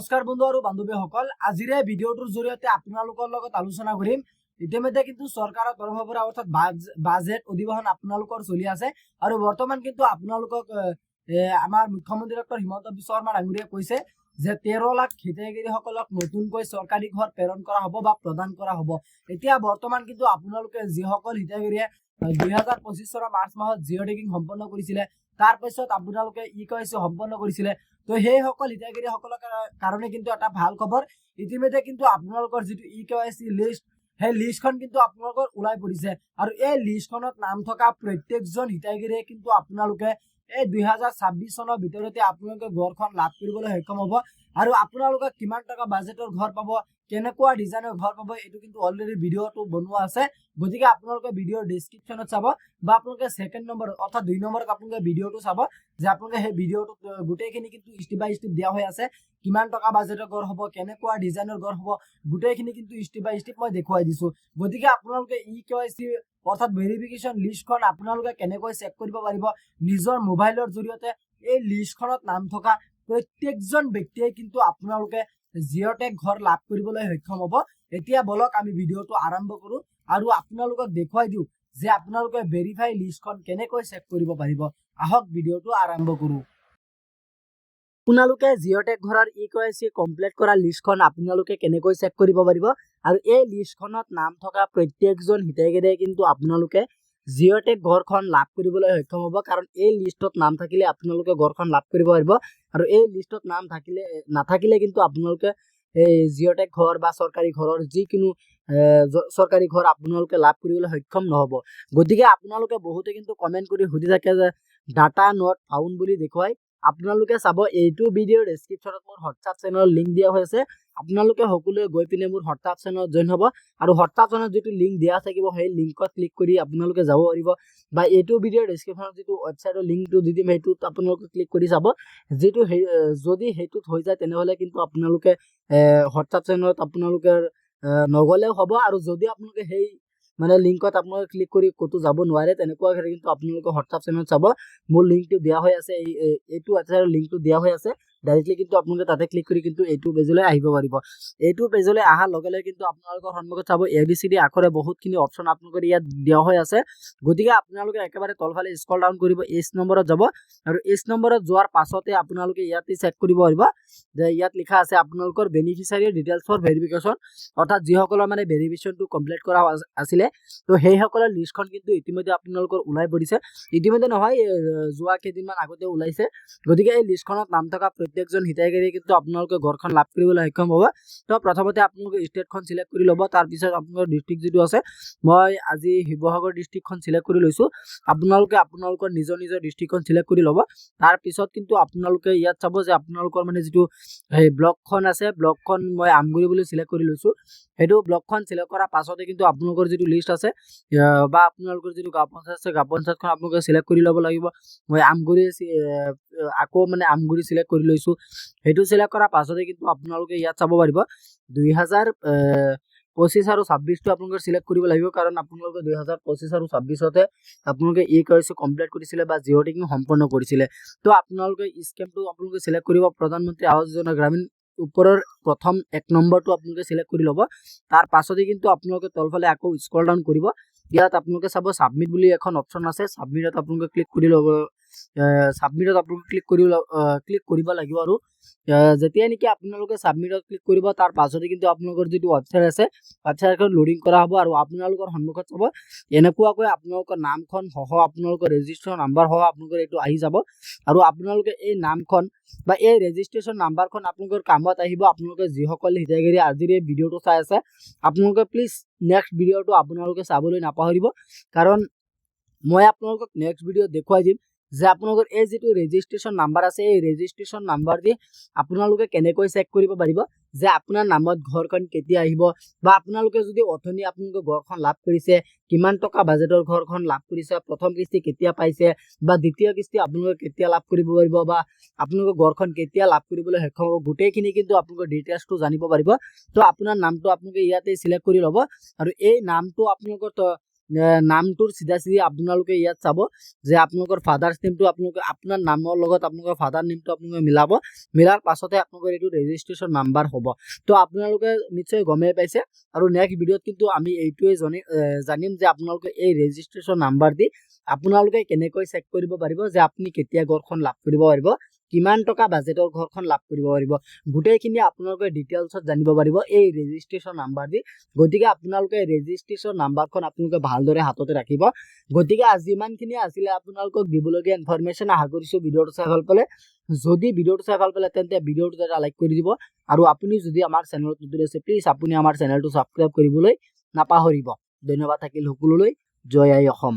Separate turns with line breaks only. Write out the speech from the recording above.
নমস্কাৰ বন্ধু আৰু বান্ধৱীসকল, আজিৰ এই ভিডিঅ'টোৰ জৰিয়তে আপোনালোকৰ লগত আলোচনা কৰিম। ইতিমধ্যে কিন্তু চৰকাৰৰ তৰফৰ পৰা অৰ্থাৎ বাজেট অধিৱেশন আপোনালোকৰ চলি আছে আৰু বৰ্তমান কিন্তু আপোনালোকক আমাৰ মুখ্যমন্ত্ৰী ডক্টৰ হিমন্ত বিশ্ব শৰ্মা ডাঙৰীয়াই কৈছে যে 13 লাখ হিতাধিকাৰীসকলক নতুনকৈ চৰকাৰী ঘৰ প্ৰেৰণ কৰা হ'ব বা প্ৰদান কৰা হ'ব। এতিয়া বৰ্তমান কিন্তু আপোনালোকে যিসকল হিতাধিকাৰীয়ে 2025 চনৰ মাৰ্চ মাহত জিঅ' টেগিং সম্পন্ন কৰিছিলে, তাৰ পিছত আপোনালোকে ই-কেৱাইচি সম্পন্ন কৰিছিলে, তো সেইসকল হিতাধিকাৰীসকলৰ কাৰণে কিন্তু এটা ভাল খবৰ। ইতিমধ্যে কিন্তু আপোনালোকৰ যিটো ই-কেৱাইচি লিষ্ট, সেই লিষ্টখন কিন্তু আপোনালোকৰ ওলাই পৰিছে আৰু এই লিষ্টখনত নাম থকা প্ৰত্যেকজন হিতাধিকাৰীয়ে কিন্তু আপোনালোকে এই 2026 চনৰ ভিতৰতে আপোনালোকে ঘৰখন লাভ কৰিবলৈ সক্ষম হ'ব। আৰু আপোনালোকে কিমান টকা বাজেটৰ ঘৰ পাব, কেনেকুৱা ডিজাইনৰ ঘৰ পাব, এইটো কিন্তু অলৰেডি ভিডিঅ'টো বনোৱা আছে। গতিকে আপোনালোকে ভিডিঅ'ৰ ডেছক্ৰিপশ্যনত চাব বা আপোনালোকে ছেকেণ্ড নম্বৰ অৰ্থাৎ 2 নম্বৰত আপোনালোকে ভিডিঅ'টো চাব, যে আপোনালোকে সেই ভিডিঅ'টোত গোটেইখিনি কিন্তু ষ্টেপ বাই ষ্টেপ দিয়া হৈ আছে। কিমান টকা বাজেটৰ ঘৰ হ'ব, কেনেকুৱা ডিজাইনৰ ঘৰ হ'ব, গোটেইখিনি কিন্তু ষ্টেপ বাই ষ্টেপ মই দেখুৱাই দিছো। গতিকে আপোনালোকে ই-কেৱাইচি অৰ্থাৎ ভেৰিফিকেশ্যন লিষ্টখন আপোনালোকে কেনেকৈ চেক কৰিব পাৰিব নিজৰ মোবাইলৰ জৰিয়তে, এই লিষ্টখনত নাম থকা প্ৰত্যেকজন ব্যক্তিয়ে কিন্তু আপোনালোকে জিঅ' টেগ ঘৰ লাভ কৰিবলৈ সক্ষম হ'ব। এতিয়া বলক আমি ভিডিঅ'টো আৰম্ভ কৰো আৰু আপোনালোকক দেখুৱাই দিওঁ যে আপোনালোকে ভেৰিফাই লিষ্টখন কেনেকৈ চেক কৰিব পাৰিব। আহক ভিডিঅ'টো আৰম্ভ কৰো। আপোনালোকে জিঅ' টেগ ঘৰৰ ই-কেৱাইচি কমপ্লিট কৰা লিষ্টখন আপোনালোকে কেনেকৈ চেক কৰিব পাৰিব, আৰু এই লিষ্টখনত নাম থকা প্ৰত্যেকজন হিতাধিকাৰীয়ে কিন্তু আপোনালোকে জিঅ' টেগ ঘৰখন লাভ কৰিবলৈ সক্ষম হ'ব। কাৰণ এই লিষ্টত নাম থাকিলে আপোনালোকে ঘৰখন লাভ কৰিব পাৰিব, আৰু এই লিষ্টত নাম নাথাকিলে কিন্তু আপোনালোকে এই জিঅ' টেগ ঘৰ বা চৰকাৰী ঘৰৰ যিকোনো চৰকাৰী ঘৰ আপোনালোকে লাভ কৰিবলৈ সক্ষম নহ'ব। গতিকে আপোনালোকে বহুতে কিন্তু কমেণ্ট কৰি সুধি থাকে যে ডাটা নট ফাউণ্ড বুলি দেখুৱাই। আপোনালোকে চাব, এইটো ভিডিঅ'ৰ ডেছক্ৰিপশ্যনত মোৰ হোৱাটছআপ চেনেলৰ লিংক দিয়া হৈ আছে। আপোনালোকে সকলোৱে গৈ পিনে মোৰ হোৱাটছআপ চেনেলত জইন হ'ব, আৰু হোৱাটছআপ চেনেলত যিটো লিংক দিয়া থাকিব সেই লিংকত ক্লিক কৰি আপোনালোকে যাব পাৰিব, বা এইটো ভিডিঅ'ৰ ডেছক্ৰিপশ্যনত যিটো ৱেবছাইটৰ লিংকটো দি দিম সেইটোত আপোনালোকে ক্লিক কৰি চাব। যদি সেইটোত হৈ যায় তেনেহ'লে কিন্তু আপোনালোকে হোৱাটছআপ চেনেলত আপোনালোকে নগ'লেও হ'ব, আৰু যদি আপোনালোকে সেই লিংকত আপোনালোকে ক্লিক কৰি ক'তো যাব নোৱাৰে তেনেকুৱা ক্ষেত্ৰত কিন্তু আপোনালোকে হোৱাটছআপ চেনেলত চাব, মোৰ লিংকটো দিয়া হৈ আছে, এইটো ৱেবছাইটৰ লিংকটো দিয়া হৈ আছে। ডাইৰেক্টলি কিন্তু আপোনালোকে তাতে ক্লিক কৰি কিন্তু এইটো পেজলৈ আহিব পাৰিব। এইটো পেজলৈ অহাৰ লগে লগে কিন্তু আপোনালোকৰ সন্মুখত চাব ABCD আখৰে বহুতখিনি অপশ্যন আপোনালোকৰ ইয়াত দিয়া হৈ আছে। গতিকে আপোনালোকে একেবাৰে তলফালে স্ক্ৰল ডাউন কৰিব, H নম্বৰত যাব, আৰু H নম্বৰত যোৱাৰ পাছতে আপোনালোকে ইয়াতে চেক কৰিব পাৰিব যে ইয়াত লিখা আছে আপোনালোকৰ বেনিফিচিয়াৰী ডিটেইলছ ফৰ ভেৰিফিকেশ্যন, অৰ্থাৎ যিসকলৰ ভেৰিফিকেশ্যনটো কমপ্লিট কৰা আছিলে, তো সেইসকলৰ লিষ্টখন কিন্তু ইতিমধ্যে আপোনালোকৰ ওলাই পৰিছে। ইতিমধ্যে নহয়, যোৱা কেইদিনমান আগতে ওলাইছে। গতিকে এই লিষ্টখনত নাম থকা প্ৰত্যেকজন হিতাধিকাৰীয়ে কিন্তু আপোনালোকে ঘৰখন লাভ কৰিবলৈ সক্ষম হ'ব। তো প্ৰথমতে আপোনালোকে ষ্টেটখন চিলেক্ট কৰি ল'ব, তাৰপিছত আপোনালোকৰ ডিষ্ট্ৰিক্ট যিটো আছে, মই আজি শিৱসাগৰ ডিষ্ট্ৰিক্টখন চিলেক্ট কৰি লৈছোঁ। আপোনালোকে আপোনালোকৰ নিজৰ ডিষ্ট্ৰিক্টখন চিলেক্ট কৰি ল'ব। তাৰপিছত কিন্তু আপোনালোকে ইয়াত চাব যে আপোনালোকৰ যিটো সেই ব্লকখন আছে, ব্লকখন মই আমগুৰি বুলি চিলেক্ট কৰি লৈছোঁ। সেইটো ব্লকখন চিলেক্ট কৰাৰ পাছতে কিন্তু আপোনালোকৰ যিটো লিষ্ট আছে বা আপোনালোকৰ যিটো গাঁও পঞ্চায়ত আছে, গাঁও পঞ্চায়তখন আপোনালোকে চিলেক্ট কৰি ল'ব লাগিব। মই আমগুৰি আমগুৰি চিলেক্ট কৰি লৈছোঁ। সেইটো চিলেক্ট কৰাৰ পাছতে কিন্তু আপোনালোকে ইয়াত চাব পাৰিব 2025 আৰু 26টো আপোনালোকে চিলেক্ট কৰিব লাগিব, কাৰণ আপোনালোকে 2025 আৰু 26তে আপোনালোকে ই-কেৱাইচি কমপ্লিট কৰিছিলে বা জিঅ' টেগিং সম্পন্ন কৰিছিলে। তো আপোনালোকে স্কিমটো আপোনালোকে চিলেক্ট কৰিব, প্ৰধানমন্ত্ৰী আৱাস যোজনা গ্ৰামীণ ওপৰৰ প্ৰথম 1 নম্বৰটো আপোনালোকে চিলেক্ট কৰি ল'ব। তাৰ পাছতে কিন্তু আপোনালোকে তলফালে আকৌ স্ক্ৰল ডাউন কৰিব, ইয়াত আপোনালোকে চাব ছাবমিট বুলি এখন অপশ্যন আছে, ছাবমিটত আপোনালোকে ক্লিক কৰি ল'ব। ছাবমিটত আপোনালোকে ক্লিক কৰিব লাগিব, আৰু যেতিয়া নেকি আপোনালোকে ছাবমিটত ক্লিক কৰিব তাৰ পাছতে কিন্তু আপোনালোকৰ যিটো ৱেবছাইট আছে, ৱেবছাইটখন লোডিং কৰা হ'ব, আৰু আপোনালোকৰ সন্মুখত চাব এনেকুৱাকৈ আপোনালোকৰ নামখন সহ আপোনালোকৰ ৰেজিষ্ট্ৰেশ্যন নাম্বাৰ সহ আপোনালোকৰ এইটো আহি যাব, আৰু আপোনালোকে এই নামখন বা এই ৰেজিষ্ট্ৰেশ্যন নাম্বাৰখন আপোনালোকৰ কামত আহিব। আপোনালোকে যিসকল হিতাধিকাৰী আজিৰ এই ভিডিঅ'টো চাই আছে, আপোনালোকে প্লিজ নেক্সট ভিডিঅ'টো আপোনালোকে চাবলৈ নাপাহৰিব, কাৰণ মই আপোনালোকক নেক্সট ভিডিঅ'ত দেখুৱাই দিম যে আপোনালোকৰ এই যিটো ৰেজিষ্ট্ৰেশ্যন নাম্বাৰ আছে, এই ৰেজিষ্ট্ৰেশ্যন নাম্বাৰ দি আপোনালোকে কেনেকৈ চেক কৰিব পাৰিব যে আপোনাৰ নামত ঘৰখন কেতিয়া আহিব, বা আপোনালোকে যদি অথনি আপোনালোকে ঘৰখন লাভ কৰিছে, কিমান টকা বাজেটৰ ঘৰখন লাভ কৰিছে, প্ৰথম কিস্তি কেতিয়া পাইছে, বা দ্বিতীয় কিস্তি আপোনালোকে কেতিয়া লাভ কৰিব পাৰিব, বা আপোনালোকে ঘৰখন কেতিয়া লাভ কৰিবলৈ সক্ষম হ'ব, গোটেইখিনি কিন্তু আপোনালোকৰ ডিটেইলছটো জানিব পাৰিব। তো আপোনাৰ নামটো আপোনালোকে ইয়াতে চিলেক্ট কৰি ল'ব, আৰু এই নামটো আপোনালোকৰ নামটোৰ চিধা চিধি আপোনালোকে ইয়াত চাব যে আপোনালোকৰ ফাদাৰ্ছ নেমটো আপোনালোকে আপোনাৰ নামৰ লগত আপোনালোকৰ ফাদাৰ নেমটো আপোনালোকে মিলাব মিলাৰ পাছতে আপোনালোকৰ এইটো ৰেজিষ্ট্ৰেশ্যন নাম্বাৰ হ'ব তো আপোনালোকে নিশ্চয় গমেই পাইছে আৰু নেক্সট ভিডিঅ'ত কিন্তু আমি এইটোৱে জানিম যে আপোনালোকে এই ৰেজিষ্ট্ৰেশ্যন নাম্বাৰ দি আপোনালোকে কেনেকৈ চেক কৰিব পাৰিব যে আপুনি কেতিয়া ঘৰখন লাভ কৰিব পাৰিব কিমান টকা বাজেটৰ ঘৰখন লাভ কৰিব পাৰিব গোটেইখিনি আপোনালোকে ডিটেইলছত জানিব পাৰিব এই ৰেজিষ্ট্ৰেশ্যন নাম্বাৰ দি গতিকে আপোনালোকে ৰেজিষ্ট্ৰেশ্যন নাম্বাৰখন আপোনালোকে ভালদৰে হাততে ৰাখিব গতিকে আজি ইমানখিনি আছিলে আপোনালোকক দিবলগীয়া ইনফৰমেশ্যন আশা কৰিছোঁ ভিডিঅ'টো চাই ভাল পালে যদি ভিডিঅ'টো চাই ভাল পালে তেন্তে ভিডিঅ'টো এটা লাইক কৰি দিব আৰু আপুনি যদি আমাৰ চেনেলত নতুন আছে প্লিজ আপুনি আমাৰ চেনেলটো ছাবস্ক্ৰাইব কৰিবলৈ নাপাহৰিব ধন্যবাদ থাকিল সকলোলৈ জয় আই অসম।